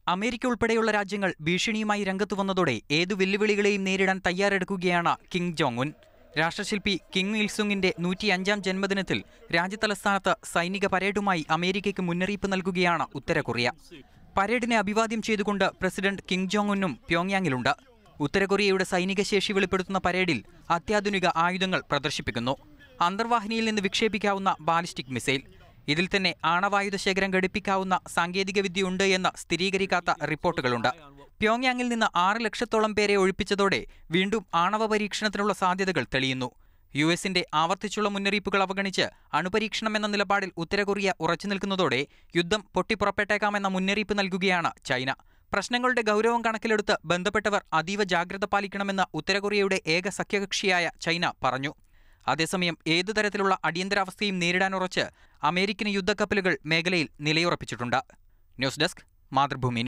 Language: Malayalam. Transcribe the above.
അമേരിക്ക ഉൾപ്പെടെയുള്ള രാജ്യങ്ങൾ ഭീഷണിയുമായി രംഗത്തു വന്നതോടെ ഏതു വെല്ലുവിളികളെയും നേരിടാൻ തയ്യാറെടുക്കുകയാണ് കിം ജോങ് ഉൻ. രാഷ്ട്രശില്പി കിം ഇൽ സുങ്ങിന്റെ 105-ാം ജന്മദിനത്തിൽ രാജ്യതലസ്ഥാനത്ത് സൈനിക പരേഡുമായി അമേരിക്കയ്ക്ക് മുന്നറിയിപ്പ് നൽകുകയാണ് ഉത്തര കൊറിയ. പരേഡിനെ അഭിവാദ്യം ചെയ്തുകൊണ്ട് പ്രസിഡന്റ് കിം ജോങ് ഉന്നും പ്യോങ്യാങ്ങിലുണ്ട്. ഉത്തര കൊറിയയുടെ സൈനിക ശേഷി വെളിപ്പെടുത്തുന്ന പരേഡിൽ അത്യാധുനിക ആയുധങ്ങൾ പ്രദർശിപ്പിക്കുന്നു. അന്തർവാഹിനിയിൽ നിന്ന് വിക്ഷേപിക്കാവുന്ന ബാലിസ്റ്റിക് മിസൈൽ, ഇതിൽ തന്നെ ആണവായുധ ശേഖരം ഘടിപ്പിക്കാവുന്ന സാങ്കേതികവിദ്യയുണ്ട് എന്ന് സ്ഥിരീകരിക്കാത്ത റിപ്പോർട്ടുകളുണ്ട്. പ്യോങ്യാങ്ങിൽ നിന്ന് 6 ലക്ഷത്തോളം പേരെ ഒഴിപ്പിച്ചതോടെ വീണ്ടും ആണവ പരീക്ഷണത്തിനുള്ള സാധ്യതകൾ തെളിയുന്നു. യുഎസിന്റെ ആവർത്തിച്ചുള്ള മുന്നറിയിപ്പുകൾ അവഗണിച്ച് അണുപരീക്ഷണം എന്ന നിലപാടിൽ ഉത്തര കൊറിയ ഉറച്ചു നിൽക്കുന്നതോടെ യുദ്ധം പൊട്ടിപ്പുറപ്പെട്ടേക്കാമെന്ന മുന്നറിയിപ്പ് നൽകുകയാണ് ചൈന. പ്രശ്നങ്ങളുടെ ഗൗരവം കണക്കിലെടുത്ത് ബന്ധപ്പെട്ടവർ അതീവ ജാഗ്രത പാലിക്കണമെന്ന് ഉത്തര കൊറിയയുടെ ഏക സഖ്യകക്ഷിയായ ചൈന പറഞ്ഞു. അതേസമയം ഏതു തരത്തിലുള്ള അടിയന്തരാവസ്ഥയും നേരിടാനുറച്ച് അമേരിക്കൻ യുദ്ധക്കപ്പലുകൾ മേഖലയിൽ നിലയുറപ്പിച്ചിട്ടുണ്ട്. News desk, Mathrubhumi.